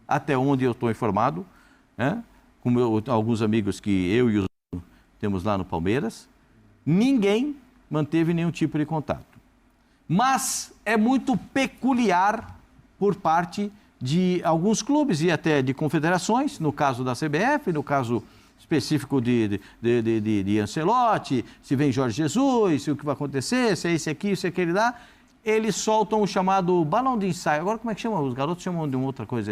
até onde eu estou informado, né? Com alguns amigos que eu e os temos lá no Palmeiras, ninguém manteve nenhum tipo de contato. Mas é muito peculiar por parte de alguns clubes e até de confederações, no caso da CBF, no caso específico de Ancelotti, se vem Jorge Jesus, se o que vai acontecer, se é esse aqui, se é aquele lá, eles soltam o chamado balão de ensaio. Agora, como é que chama? Os garotos chamam de uma outra coisa,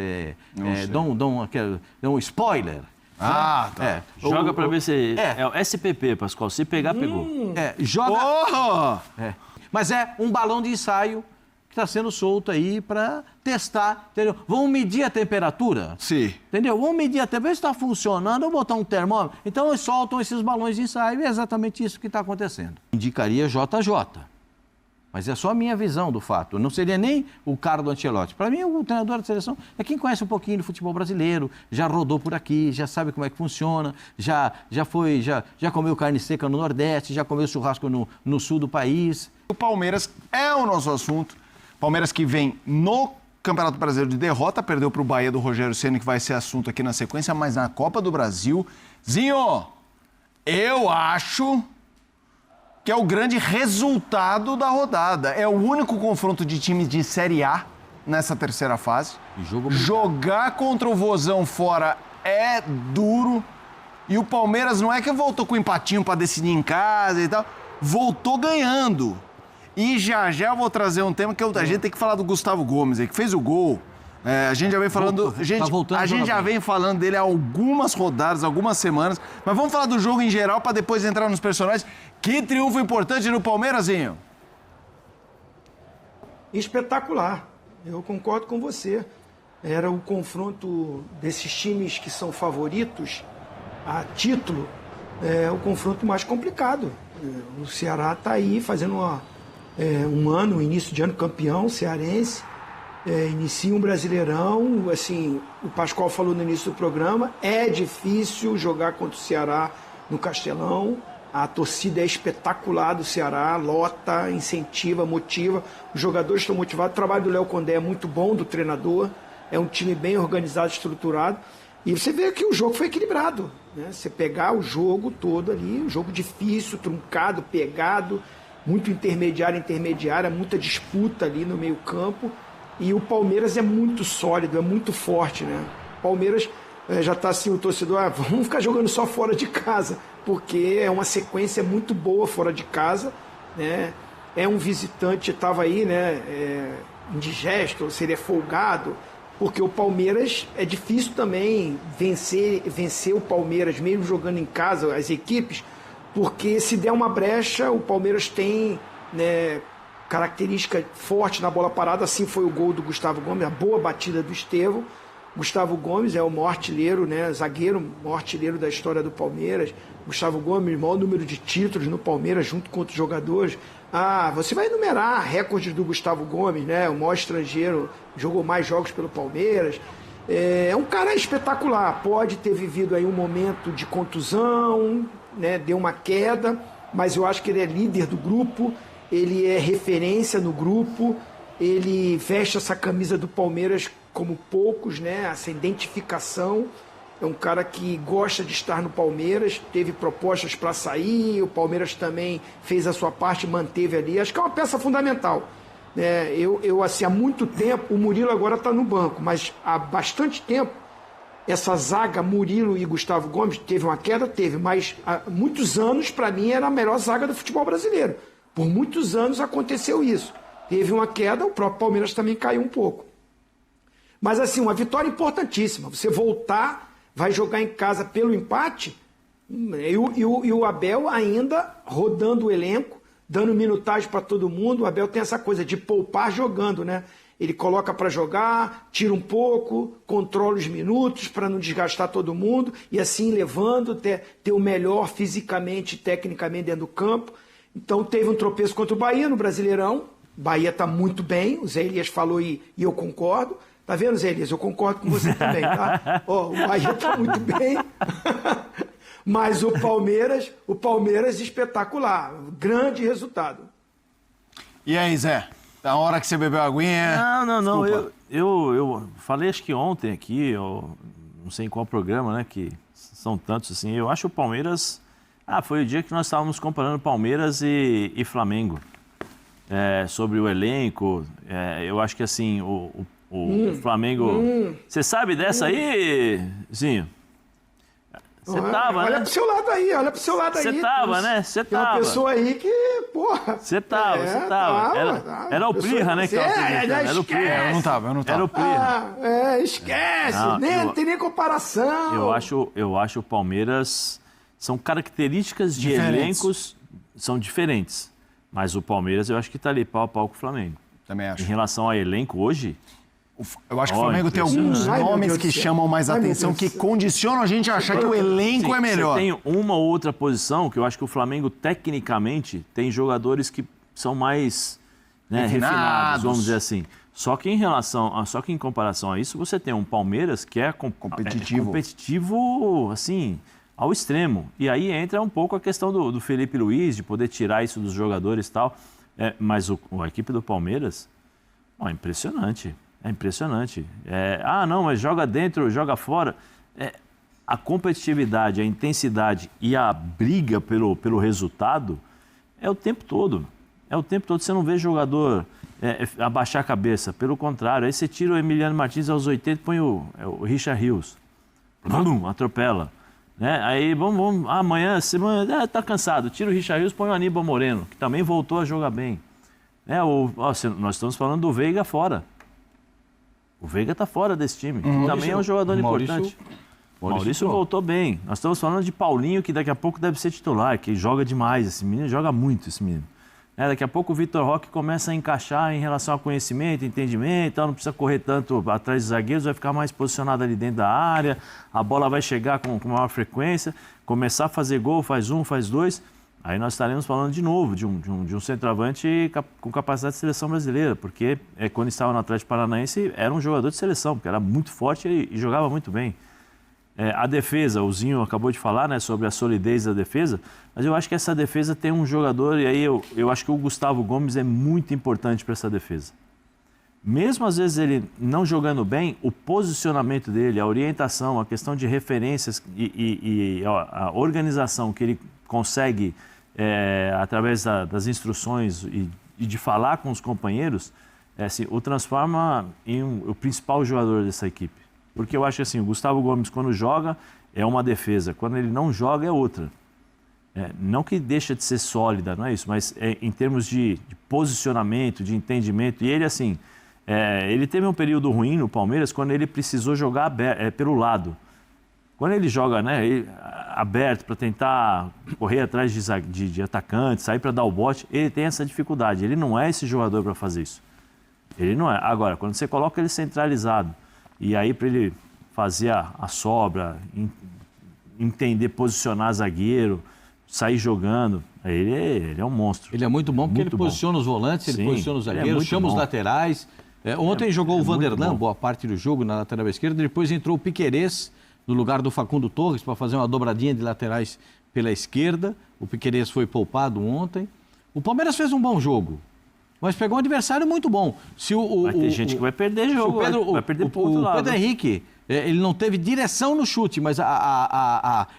dão spoiler. Ah, tá. Joga para ver se... É o SPP, Pascoal. Se pegar, pegou. Joga... Mas é um balão de ensaio que está sendo solto aí para testar, entendeu? Vamos medir a temperatura? Sim. Entendeu? Vamos medir a temperatura, se está funcionando, vou botar um termômetro. Então, eles soltam esses balões de ensaio e é exatamente isso que está acontecendo. Indicaria JJ. Mas é só a minha visão do fato. Não seria nem o cara do Ancelotti. Para mim, o treinador da seleção é quem conhece um pouquinho do futebol brasileiro, já rodou por aqui, já sabe como é que funciona, já comeu carne seca no Nordeste, já comeu churrasco no sul do país. O Palmeiras é o nosso assunto. Palmeiras que vem no Campeonato Brasileiro de derrota, perdeu para o Bahia do Rogério Ceni, que vai ser assunto aqui na sequência, mas na Copa do Brasil... Zinho, eu acho que é o grande resultado da rodada. É o único confronto de times de Série A nessa terceira fase. Jogar contra o Vozão fora é duro. E o Palmeiras não é que voltou com um empatinho para decidir em casa e tal. Voltou ganhando. E já eu vou trazer um tema que a gente tem que falar do Gustavo Gomes, que fez o gol. A gente já vem falando... A gente já vem falando dele há algumas rodadas, algumas semanas. Mas vamos falar do jogo em geral para depois entrar nos personagens. Que triunfo importante no Palmeirazinho. Espetacular. Eu concordo com você. Era o confronto desses times que são favoritos a título, o confronto mais complicado. O Ceará está aí fazendo um início de ano campeão cearense. Inicia um Brasileirão, assim, o Pascoal falou no início do programa, é difícil jogar contra o Ceará no Castelão, a torcida é espetacular do Ceará, lota, incentiva, motiva, os jogadores estão motivados, o trabalho do Léo Condé é muito bom, do treinador, é um time bem organizado, estruturado, e você vê que o jogo foi equilibrado, né? Você pegar o jogo todo ali, um jogo difícil, truncado, pegado, muito intermediária, muita disputa ali no meio campo. E o Palmeiras é muito sólido, é muito forte, né? O Palmeiras já está assim, o torcedor, vamos ficar jogando só fora de casa, porque é uma sequência muito boa fora de casa, né? É um visitante, estava aí, né? Indigesto, seria folgado, porque o Palmeiras é difícil também vencer o Palmeiras, mesmo jogando em casa, as equipes, porque se der uma brecha, o Palmeiras tem, né, característica forte na bola parada, assim foi o gol do Gustavo Gomes, a boa batida do Estevão. Gustavo Gomes é o maior artilheiro, né, zagueiro, maior artilheiro da história do Palmeiras. Gustavo Gomes, maior número de títulos no Palmeiras, junto com outros jogadores. Você vai enumerar recordes do Gustavo Gomes, né, o maior estrangeiro, jogou mais jogos pelo Palmeiras. É um cara espetacular, pode ter vivido aí um momento de contusão, né, deu uma queda, mas eu acho que ele é líder do grupo, ele é referência no grupo, ele veste essa camisa do Palmeiras como poucos, né? Essa identificação. É um cara que gosta de estar no Palmeiras, teve propostas para sair, o Palmeiras também fez a sua parte, manteve ali. Acho que é uma peça fundamental. Eu assim, há muito tempo, o Murilo agora está no banco, mas há bastante tempo, essa zaga Murilo e Gustavo Gomes teve uma queda, mas há muitos anos, para mim, era a melhor zaga do futebol brasileiro. Por muitos anos aconteceu isso. Teve uma queda, o próprio Palmeiras também caiu um pouco. Mas assim, uma vitória importantíssima. Você voltar, vai jogar em casa pelo empate, e o Abel ainda rodando o elenco, dando minutagem para todo mundo. O Abel tem essa coisa de poupar jogando, né? Ele coloca para jogar, tira um pouco, controla os minutos para não desgastar todo mundo, e assim levando, ter o melhor fisicamente e tecnicamente dentro do campo. Então teve um tropeço contra o Bahia no Brasileirão. Bahia está muito bem, o Zé Elias falou e eu concordo. Tá vendo, Zé Elias? Eu concordo com você também, tá? O Bahia está muito bem, mas o Palmeiras espetacular. Grande resultado. E aí, Zé? A hora que você bebeu a aguinha... Não. eu falei acho que ontem aqui, eu não sei em qual programa, né, que são tantos assim, eu acho o Palmeiras... foi o dia que nós estávamos comparando Palmeiras e Flamengo. Sobre o elenco, eu acho que assim, o Flamengo... Você sabe dessa aí, Zinho? Você tava, olha né? Olha pro seu lado aí, olha pro seu lado aí. Você tava, né? Você Tem uma tava. pessoa aí que, porra... Você tava. Era o Plirra, né, que tava apresentando. Era o Plirra. Eu não tava. Era o Plirra. Esquece, Não, não tem nem comparação. Eu acho o Palmeiras... São características de Diferentes. elencos, são diferentes. Mas o Palmeiras eu acho que está ali pau a pau com o Flamengo. Também Em acho. relação ao elenco hoje, Eu acho que o Flamengo tem alguns Ai, meu nomes Deus que do céu. chamam mais Ai, meu atenção, Deus que do céu. condicionam a gente a achar que o elenco é melhor. Você tem uma ou outra posição que eu acho que o Flamengo, tecnicamente, tem jogadores que são mais refinados, vamos dizer assim. Só que em comparação a isso, você tem um Palmeiras que é competitivo, assim, ao extremo. E aí entra um pouco a questão do Felipe Luiz, de poder tirar isso dos jogadores e tal. Mas a equipe do Palmeiras, é impressionante. É impressionante. Não, mas joga dentro, joga fora. A competitividade, a intensidade e a briga pelo resultado é o tempo todo. É o tempo todo. Você não vê jogador abaixar a cabeça. Pelo contrário, aí você tira o Emiliano Martins aos 80 e põe o Richard Rios. Atropela. Aí vamos amanhã, semana, tá cansado. Tira o Richard Rios, põe o Aníbal Moreno, que também voltou a jogar bem. Nós estamos falando do Veiga fora. O Veiga está fora desse time. Também é um jogador importante. Maurício voltou bem. Nós estamos falando de Paulinho, que daqui a pouco deve ser titular, que joga demais. Esse menino joga muito, esse menino. Daqui a pouco o Vitor Roque começa a encaixar em relação a conhecimento, entendimento, não precisa correr tanto atrás dos zagueiros, vai ficar mais posicionado ali dentro da área, a bola vai chegar com maior frequência, começar a fazer gol, faz um, faz dois. Aí nós estaremos falando de novo de um centroavante com capacidade de seleção brasileira, porque quando estava no Atlético Paranaense era um jogador de seleção, porque era muito forte e jogava muito bem. A defesa, o Zinho acabou de falar, né, sobre a solidez da defesa, mas eu acho que essa defesa tem um jogador, e aí eu acho que o Gustavo Gomes é muito importante para essa defesa. Mesmo às vezes ele não jogando bem, o posicionamento dele, a orientação, a questão de referências e a organização que ele consegue através das instruções e de falar com os companheiros, o transforma em o principal jogador dessa equipe. Porque eu acho que assim, o Gustavo Gomes, quando joga, é uma defesa. Quando ele não joga, é outra. Não que deixa de ser sólida, não é isso, mas em termos de posicionamento, de entendimento. E ele, assim, ele teve um período ruim no Palmeiras quando ele precisou jogar pelo lado. Quando ele joga aberto para tentar correr atrás de atacante, sair para dar o bote, ele tem essa dificuldade. Ele não é esse jogador para fazer isso. Ele não é. Agora, quando você coloca ele centralizado, e aí para ele fazer a sobra, entender, posicionar zagueiro, sair jogando, ele é um monstro. Ele é muito bom porque ele posiciona os volantes, ele posiciona os zagueiros, chama os laterais. Ontem jogou o Vanderlan, boa parte do jogo, na lateral esquerda. Depois entrou o Piquerez no lugar do Facundo Torres para fazer uma dobradinha de laterais pela esquerda. O Piquerez foi poupado ontem. O Palmeiras fez um bom jogo, mas pegou um adversário muito bom. Vai ter gente que vai perder jogo, vai perder pro outro lado. O Pedro Henrique, ele não teve direção no chute, mas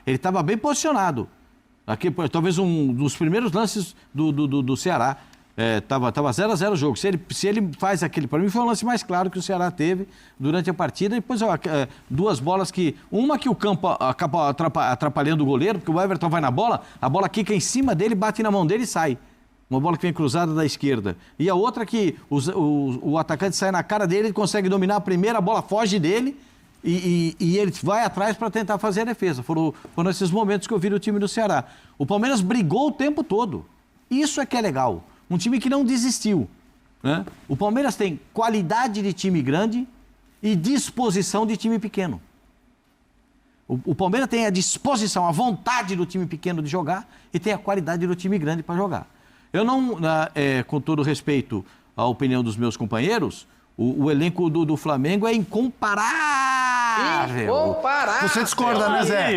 ele estava bem posicionado. Aqui, talvez um dos primeiros lances do Ceará. Tava 0-0 o jogo. Se ele faz aquele... Para mim foi um lance mais claro que o Ceará teve durante a partida. E depois duas bolas que... Uma que o campo acaba atrapalhando o goleiro, porque o Everton vai na bola, a bola quica em cima dele, bate na mão dele e sai. Uma bola que vem cruzada da esquerda. E a outra que o atacante sai na cara dele, ele consegue dominar a primeira, a bola foge dele e ele vai atrás para tentar fazer a defesa. Foram esses momentos que eu vi o time do Ceará. O Palmeiras brigou o tempo todo. Isso é que é legal. Um time que não desistiu. Né? O Palmeiras tem qualidade de time grande e disposição de time pequeno. O Palmeiras tem a disposição, a vontade do time pequeno de jogar e tem a qualidade do time grande para jogar. Eu não, com todo respeito à opinião dos meus companheiros, o elenco do Flamengo é incomparável. Você discorda, né, Zé?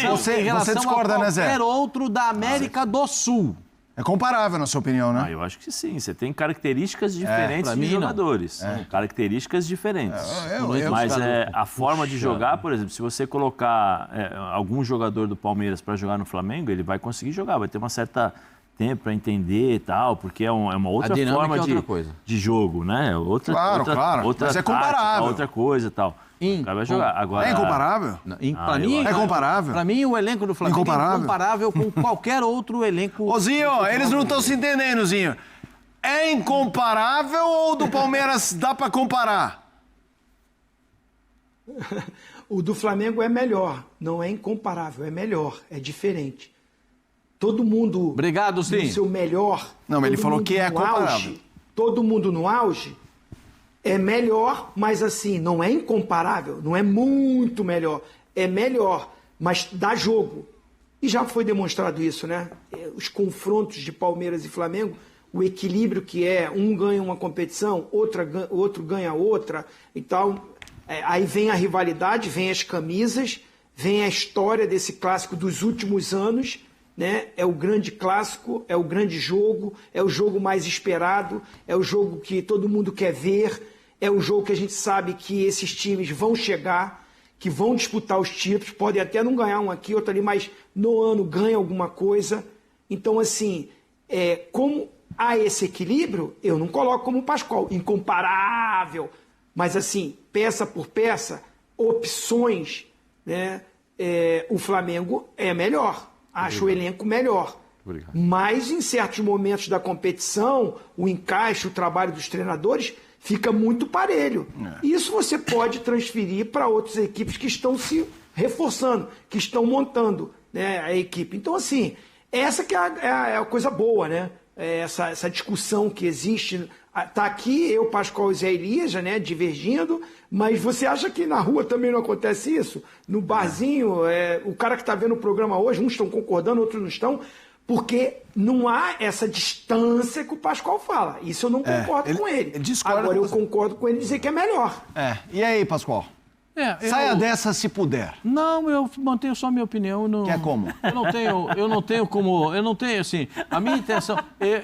Você discorda, né, Zé? Qualquer outro da América do Sul. É comparável, na sua opinião, né? Eu acho que sim. Você tem características diferentes de mim, não. jogadores. São características diferentes. Mas a forma de jogar, por exemplo, se você colocar algum jogador do Palmeiras para jogar no Flamengo, ele vai conseguir jogar, vai ter uma certa tempo para entender e tal, porque é uma outra forma outra coisa. de jogo, né? Claro. Outra Mas é tática, comparável. outra coisa e tal. O cara vai jogar. Agora, É incomparável? Para mim, É comparável? Para mim, o elenco do Flamengo Incomparável? é incomparável com qualquer outro elenco. Ô, Zinho, eles não estão se entendendo, Zinho. É incomparável ou do Palmeiras dá para comparar? O do Flamengo é melhor, não é incomparável, é melhor, é diferente. Todo mundo Obrigado, sim. no seu melhor. Não, mas ele todo falou mundo que é no comparável. auge, todo mundo no auge é melhor, mas assim, não é incomparável, não é muito melhor. É melhor, mas dá jogo. E já foi demonstrado isso, né? Os confrontos de Palmeiras e Flamengo, o equilíbrio que é, um ganha uma competição, outro ganha outra e tal. Aí vem a rivalidade, vem as camisas, vem a história desse clássico dos últimos anos, né? É o grande clássico, é o grande jogo, é o jogo mais esperado, é o jogo que todo mundo quer ver, é o jogo que a gente sabe que esses times vão chegar, que vão disputar os títulos, podem até não ganhar um aqui, outro ali, mas no ano ganha alguma coisa. Então, assim, como há esse equilíbrio, eu não coloco como o Pascoal, incomparável, mas assim, peça por peça, opções, né? O Flamengo é melhor. Acho o elenco melhor. Obrigado. Mas em certos momentos da competição, o encaixe, o trabalho dos treinadores fica muito parelho. Isso você pode transferir para outras equipes que estão se reforçando, que estão montando, né, a equipe. Então, assim, essa que é a coisa boa, né? Essa discussão que existe. Está aqui eu, Pascoal e Zé Elias, né, divergindo, mas você acha que na rua também não acontece isso? No barzinho, o cara que está vendo o programa hoje, uns estão concordando, outros não estão, porque não há essa distância que o Pascoal fala. Isso eu não concordo com ele. Agora eu concordo com ele dizer que é melhor. E aí, Pascoal? Saia dessa se puder. Não, eu mantenho só a minha opinião. Não, Quer como? Eu não tenho assim, a minha intenção,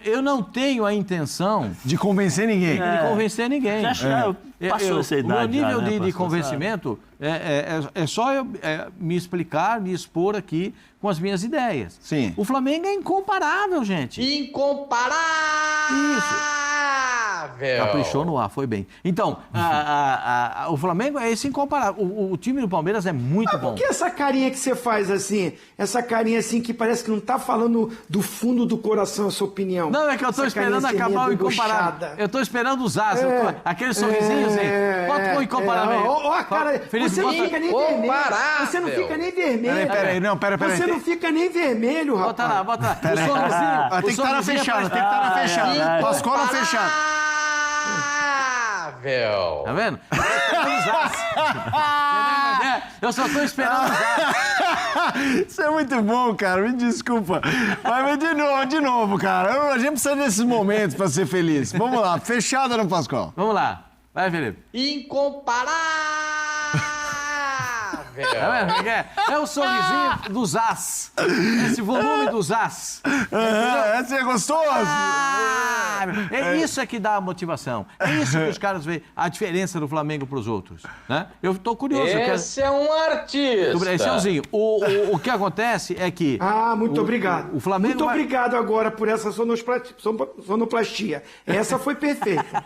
eu não tenho a intenção De convencer ninguém. de convencer ninguém. Já passou essa idade. O meu nível já, né, de pastor, convencimento é só eu me explicar, me expor aqui com as minhas ideias. Sim. O Flamengo é incomparável, gente. Incomparável! Isso. Caprichou no ar, foi bem. Então, o Flamengo é esse incomparável. O time do Palmeiras é muito bom. Por que essa carinha que você faz assim? Essa carinha assim que parece que não está falando do fundo do coração a sua opinião. Não, é que eu estou esperando acabar o incomparável. Eu estou esperando os asas. Aquele sorrisinho assim. Bota o incomparável. Ó, a cara, Felipe, você não fica nem vermelho. Você não fica nem vermelho. Peraí, não, peraí. Você não fica nem vermelho, rapaz. Bota lá. O sorrisinho. Tem que estar na fechada, tem que estar na fechada. Pascoal na fechada. Tá vendo? Eu só estou esperando os asas. Isso é muito bom, cara. Me desculpa. Mas de novo, cara. A gente precisa desses momentos para ser feliz. Vamos lá, fechada no Pascoal. Vamos lá. Vai, Felipe. Incomparável! Tá vendo? É o sorrisinho dos as. Esse volume dos as. Esse é gostoso? Isso é que dá a motivação. É isso que os caras veem, a diferença do Flamengo para os outros. Né? Eu estou curioso. Esse é um artista. Esse é o Zinho. O que acontece é que... Muito obrigado. O Flamengo muito obrigado agora por essa sonoplastia. Essa foi perfeita.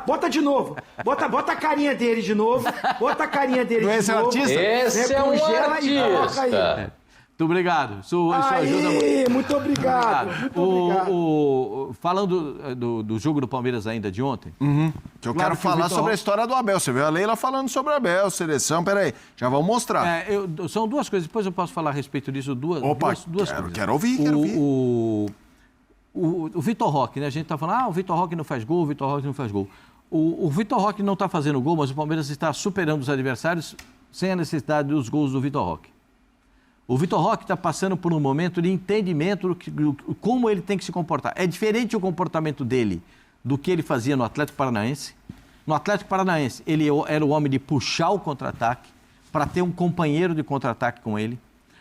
Bota de novo. Bota a carinha dele de novo. Bota a carinha dele de Esse é novo. artista? Esse é um Congela e coloca aí. artista. Muito obrigado. Isso ajuda muito. Muito obrigado. Muito obrigado. Falando do jogo do Palmeiras ainda de ontem... Que eu quero falar sobre a história do Abel. Você viu a Leila falando sobre o Abel, seleção. Peraí, já vamos mostrar. São duas coisas. Depois eu posso falar a respeito disso. Duas coisas. Quero ouvir. O Vitor Roque, né? A gente está falando, o Vitor Roque não faz gol, o Vitor Roque não faz gol. O Vitor Roque não está fazendo gol, mas o Palmeiras está superando os adversários sem a necessidade dos gols do Vitor Roque. O Vitor Roque está passando por um momento de entendimento do como ele tem que se comportar. É diferente o comportamento dele do que ele fazia no Atlético Paranaense. No Atlético Paranaense, ele era o homem de puxar o contra-ataque para ter um companheiro de contra-ataque com ele.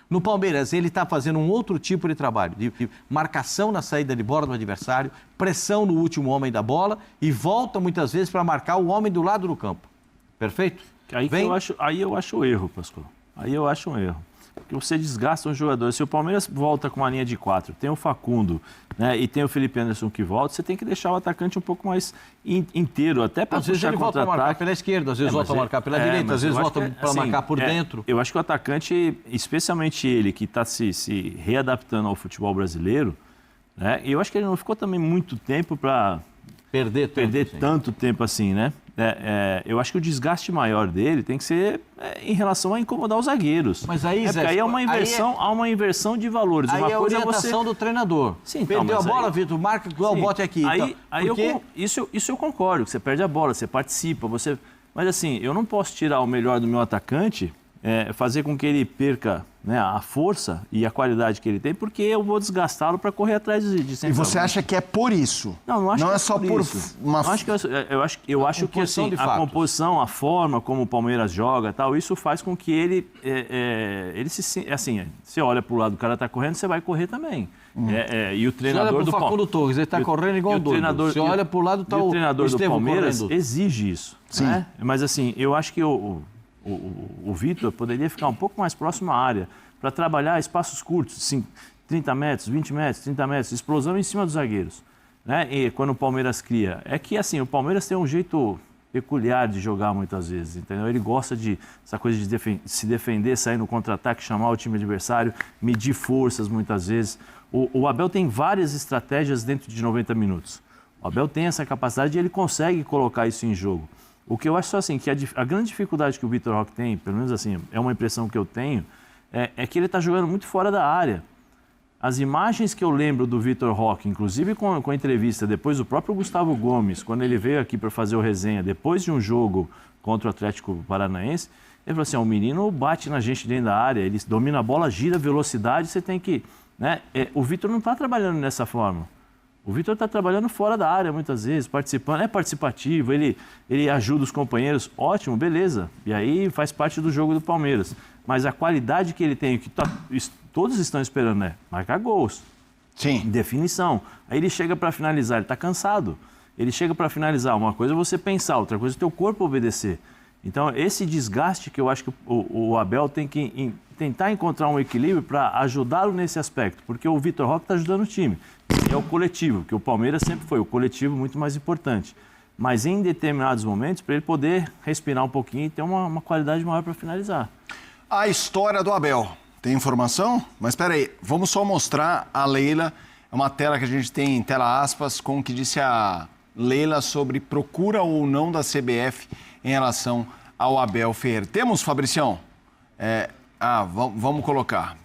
No Palmeiras, ele está fazendo um outro tipo de trabalho, de marcação na saída de bola do adversário, pressão no último homem da bola e volta muitas vezes para marcar o homem do lado do campo. Perfeito? Aí eu acho o erro, Pascoal. Aí eu acho um erro. Porque você desgasta um jogador. Se o Palmeiras volta com uma linha de 4, tem o Facundo, né, e tem o Felipe Anderson que volta, você tem que deixar o atacante um pouco mais inteiro, até para puxar contra-ataque. Às vezes ele volta para marcar pela esquerda, às vezes volta para marcar pela direita, às vezes volta para marcar por dentro. Eu acho que o atacante, especialmente ele que está se readaptando ao futebol brasileiro, né, eu acho que ele não ficou também muito tempo para perder tanto tempo assim, né? Eu acho que o desgaste maior dele tem que ser em relação a incomodar os zagueiros. Mas aí, Zé, aí há uma inversão de valores. Aí uma é a coisa orientação do treinador. Sim, perdeu a bola, Vitor, marca igual, bote aqui. Isso eu concordo, que você perde a bola, você participa, você... Mas assim, eu não posso tirar o melhor do meu atacante, fazer com que ele perca, né, a força e a qualidade que ele tem, porque eu vou desgastá-lo para correr atrás de centroavante. E você acha que é por isso? Não acho não que é só por isso. uma... Eu acho que assim, a composição, a forma como o Palmeiras joga, tal, isso faz com que ele se assim, você olha para o lado, o cara está correndo, você vai correr também. E o treinador do Facundo Torres, ele está correndo igual doido. Você olha para o lado, está o treinador do Palmeiras correndo. Exige isso. Sim. Né? Mas assim, eu acho que o Vitor poderia ficar um pouco mais próximo à área para trabalhar espaços curtos, 30 metros, 20 metros, 30 metros, explosão em cima dos zagueiros. Né? E quando o Palmeiras cria. É que assim, o Palmeiras tem um jeito peculiar de jogar muitas vezes, entendeu? Ele gosta essa coisa de se defender, sair no contra-ataque, chamar o time adversário, medir forças muitas vezes. O Abel tem várias estratégias dentro de 90 minutos. O Abel tem essa capacidade e ele consegue colocar isso em jogo. O que eu acho só assim, que a grande dificuldade que o Vitor Roque tem, pelo menos assim, é uma impressão que eu tenho, é que ele está jogando muito fora da área. As imagens que eu lembro do Vitor Roque, inclusive com a entrevista, depois do próprio Gustavo Gomes, quando ele veio aqui para fazer o resenha, depois de um jogo contra o Atlético Paranaense, ele falou assim, o menino bate na gente dentro da área, ele domina a bola, gira, velocidade, você tem que... Né? O Vitor não está trabalhando dessa forma. O Vitor está trabalhando fora da área muitas vezes, participando, é participativo, ele ajuda os companheiros, ótimo, beleza. E aí faz parte do jogo do Palmeiras. Mas a qualidade que ele tem, que todos estão esperando, né? Marcar gols. Sim. Definição. Aí ele chega para finalizar, ele está cansado. Ele chega para finalizar, uma coisa é você pensar, outra coisa é o teu corpo obedecer. Então, esse desgaste que eu acho que o Abel tem que tentar encontrar um equilíbrio para ajudá-lo nesse aspecto, porque o Vitor Roque está ajudando o time. É o coletivo, que o Palmeiras sempre foi o coletivo muito mais importante. Mas em determinados momentos, para ele poder respirar um pouquinho e ter uma qualidade maior para finalizar. A história do Abel. Tem informação? Mas espera aí, vamos só mostrar a Leila. É uma tela que a gente tem em tela aspas com o que disse a Leila sobre procura ou não da CBF em relação ao Abel Ferreira. Temos, Fabricião? Vamos colocar.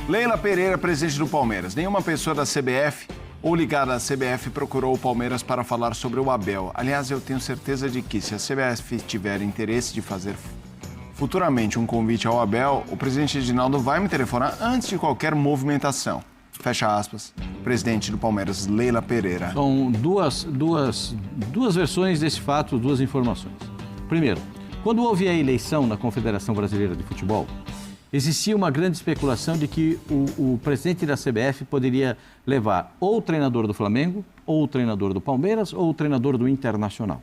Leila Pereira, presidente do Palmeiras. Nenhuma pessoa da CBF ou ligada à CBF procurou o Palmeiras para falar sobre o Abel. Aliás, eu tenho certeza de que se a CBF tiver interesse de fazer futuramente um convite ao Abel, o presidente Edinaldo vai me telefonar antes de qualquer movimentação. Fecha aspas, presidente do Palmeiras, Leila Pereira. São duas versões desse fato, duas informações. Primeiro, quando houve a eleição na Confederação Brasileira de Futebol, existia uma grande especulação de que o presidente da CBF poderia levar ou o treinador do Flamengo, ou o treinador do Palmeiras, ou o treinador do Internacional.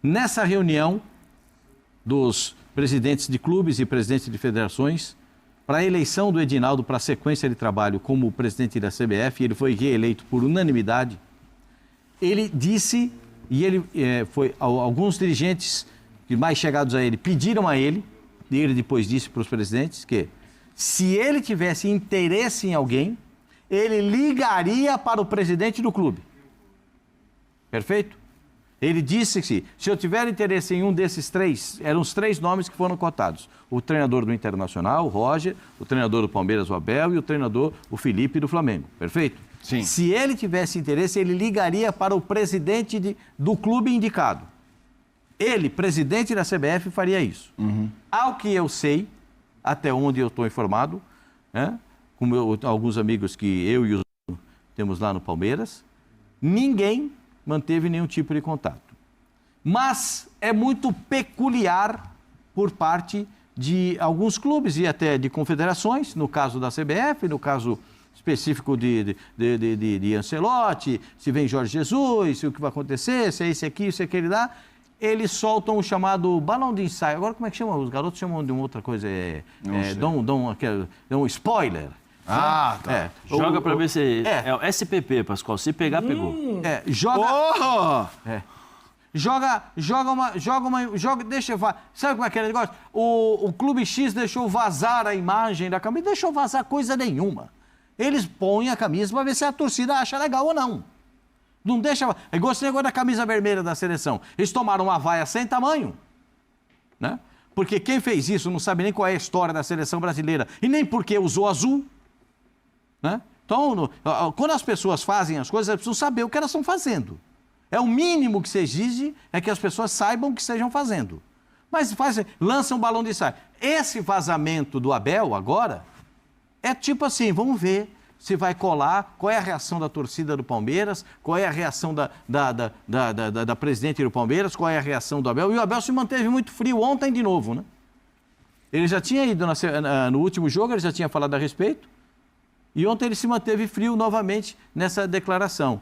Nessa reunião dos presidentes de clubes e presidentes de federações, para a eleição do Edinaldo para a sequência de trabalho como presidente da CBF, ele foi reeleito por unanimidade, ele disse, alguns dirigentes mais chegados a ele pediram a ele, e ele depois disse para os presidentes que se ele tivesse interesse em alguém, ele ligaria para o presidente do clube. Perfeito? Ele disse que se eu tiver interesse em um desses três, eram os três nomes que foram cotados. O treinador do Internacional, o Roger, o treinador do Palmeiras, o Abel, e o treinador, o Felipe, do Flamengo. Perfeito? Sim. Se ele tivesse interesse, ele ligaria para o presidente do clube indicado. Ele, presidente da CBF, faria isso. Uhum. Ao que eu sei, até onde eu estou informado, né, com alguns amigos que eu e os temos lá no Palmeiras, ninguém manteve nenhum tipo de contato. Mas é muito peculiar por parte de alguns clubes e até de confederações, no caso da CBF, no caso específico de Ancelotti, se vem Jorge Jesus, se o que vai acontecer, se é esse aqui, se é aquele lá, eles soltam o chamado balão de ensaio. Agora, como é que chama? Os garotos chamam de uma outra coisa, dão um spoiler. Ah, tá. Joga para ver se... É o SPP, Pascoal. Se pegar, pegou. Joga... Joga, deixa eu falar. Sabe como é aquele negócio? O Clube X deixou vazar a imagem da camisa, deixou vazar coisa nenhuma. Eles põem a camisa para ver se a torcida acha legal ou não. Não deixa... É igual esse negócio da camisa vermelha da seleção. Eles tomaram uma vaia sem tamanho, né? Porque quem fez isso não sabe nem qual é a história da seleção brasileira e nem porque usou azul, né? Então, quando as pessoas fazem as coisas, elas precisam saber o que elas estão fazendo. É o mínimo que se exige, é que as pessoas saibam o que estejam fazendo. Mas lançam um balão de ensaio. Esse vazamento do Abel agora é tipo assim, vamos ver se vai colar, qual é a reação da torcida do Palmeiras, qual é a reação da presidente do Palmeiras, qual é a reação do Abel. E o Abel se manteve muito frio ontem de novo, né? Ele já tinha ido no último jogo, ele já tinha falado a respeito, e ontem ele se manteve frio novamente nessa declaração.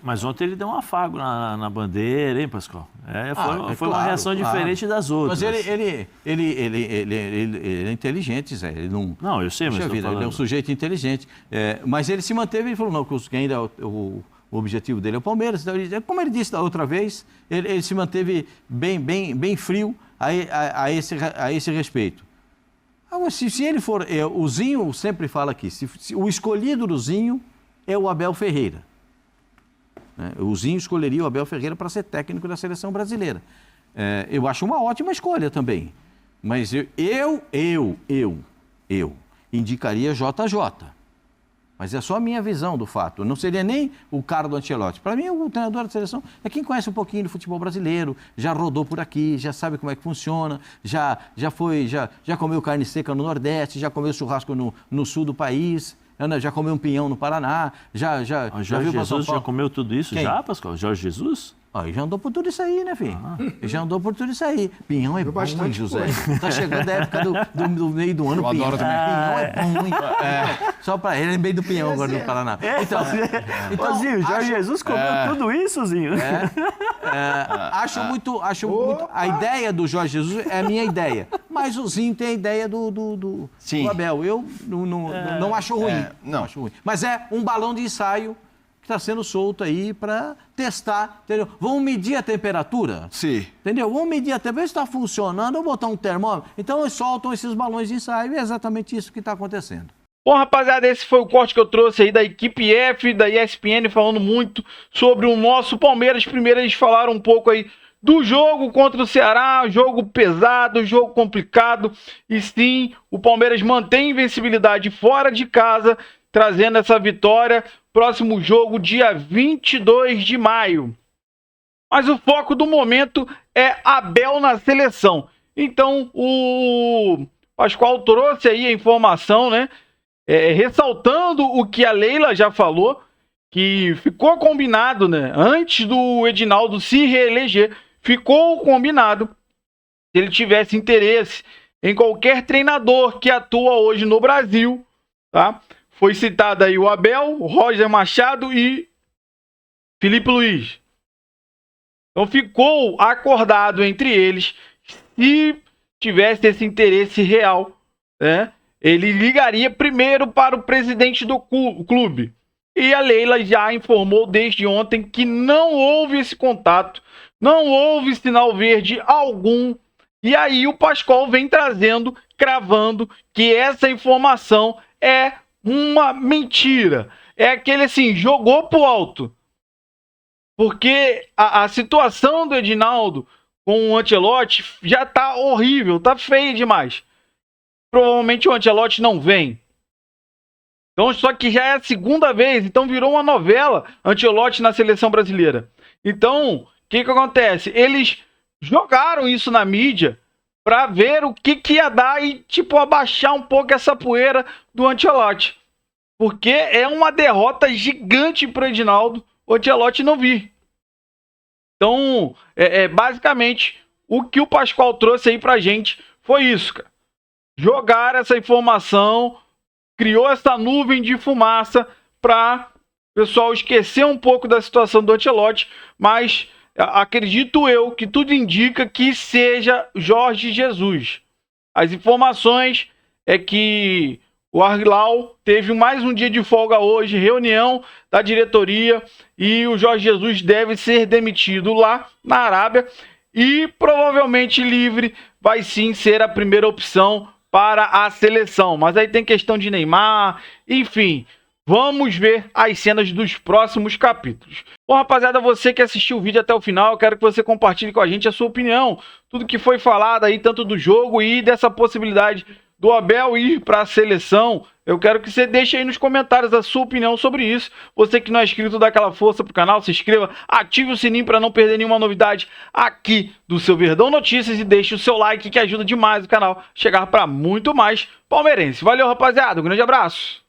Mas ontem ele deu um afago na bandeira, hein, Pascoal? Foi uma reação diferente das outras. Mas ele é inteligente, Zé. Ele não... Não, eu sei, mas ele é um sujeito inteligente. Mas ele se manteve e falou, não, que ainda o objetivo dele é o Palmeiras. Como ele disse da outra vez, ele se manteve bem frio a esse respeito. Agora, se ele for... o Zinho sempre fala aqui, se o escolhido do Zinho é o Abel Ferreira. O Zinho escolheria o Abel Ferreira para ser técnico da seleção brasileira. Eu acho uma ótima escolha também. Mas eu indicaria JJ. Mas é só a minha visão do fato. Não seria nem o cara do Ancelotti. Para mim, o treinador da seleção é quem conhece um pouquinho do futebol brasileiro, já rodou por aqui, já sabe como é que funciona, já comeu carne seca no Nordeste, já comeu churrasco no sul do país. Já comeu um pinhão no Paraná, já Jorge Jesus já comeu tudo isso? Quem? Já, Pascoal? Jorge Jesus? Ele já andou por tudo isso aí, né, filho? Ele já andou por tudo isso aí. Pinhão é bom, hein, José? Tá chegando a época do meio do ano, pinhão. Pinhão é bom, hein? Só pra ele, é meio do pinhão agora do Paraná. Então, Zinho, Jorge Jesus comeu tudo isso, Zinho? Acho muito... A ideia do Jorge Jesus é a minha ideia. Mas o Zinho tem a ideia do Abel. Eu não acho ruim. Não acho ruim. Mas é um balão de ensaio que está sendo solto aí para testar, entendeu? Vamos medir a temperatura? Sim. Entendeu? Vamos medir a temperatura, está funcionando, ou botar um termômetro. Então, eles soltam esses balões de ensaio e é exatamente isso que está acontecendo. Bom, rapaziada, esse foi o corte que eu trouxe aí da equipe F, da ESPN, falando muito sobre o nosso Palmeiras. Primeiro, eles falaram um pouco aí do jogo contra o Ceará, jogo pesado, jogo complicado. E sim, o Palmeiras mantém invencibilidade fora de casa, trazendo essa vitória. Próximo jogo, dia 22 de maio. Mas o foco do momento é Abel na seleção. Então, o Pascoal trouxe aí a informação, né? Ressaltando o que a Leila já falou, que ficou combinado, né? Antes do Edinaldo se reeleger, ficou combinado, se ele tivesse interesse em qualquer treinador que atua hoje no Brasil, tá? Foi citado aí o Abel, o Roger Machado e Felipe Luiz. Então ficou acordado entre eles, se tivesse esse interesse real, né, ele ligaria primeiro para o presidente do clube. E a Leila já informou desde ontem que não houve esse contato, não houve sinal verde algum. E aí o Pascoal vem trazendo, cravando que essa informação é uma mentira. É aquele assim, jogou pro alto. Porque a situação do Edinaldo com o Ancelotti já tá horrível, tá feio demais. Provavelmente o Ancelotti não vem. Então, só que já é a segunda vez, então virou uma novela Ancelotti na seleção brasileira. Então, o que acontece? Eles jogaram isso na mídia para ver o que ia dar e, tipo, abaixar um pouco essa poeira do Ancelotti. Porque é uma derrota gigante para o Edinaldo o Ancelotti não vir. Então, basicamente, o que o Pascoal trouxe aí pra gente foi isso, cara. Jogar essa informação, criou essa nuvem de fumaça para o pessoal esquecer um pouco da situação do Ancelotti, mas acredito eu que tudo indica que seja Jorge Jesus. As informações é que o Al-Hilal teve mais um dia de folga hoje, reunião da diretoria, e o Jorge Jesus deve ser demitido lá na Arábia e provavelmente livre vai sim ser a primeira opção para a seleção. Mas aí tem questão de Neymar, enfim. Vamos ver as cenas dos próximos capítulos. Bom, rapaziada, você que assistiu o vídeo até o final, eu quero que você compartilhe com a gente a sua opinião. Tudo que foi falado aí, tanto do jogo e dessa possibilidade do Abel ir para a seleção. Eu quero que você deixe aí nos comentários a sua opinião sobre isso. Você que não é inscrito, dá aquela força pro canal, se inscreva, ative o sininho para não perder nenhuma novidade aqui do seu Verdão Notícias e deixe o seu like que ajuda demais o canal a chegar para muito mais palmeirense. Valeu, rapaziada, um grande abraço.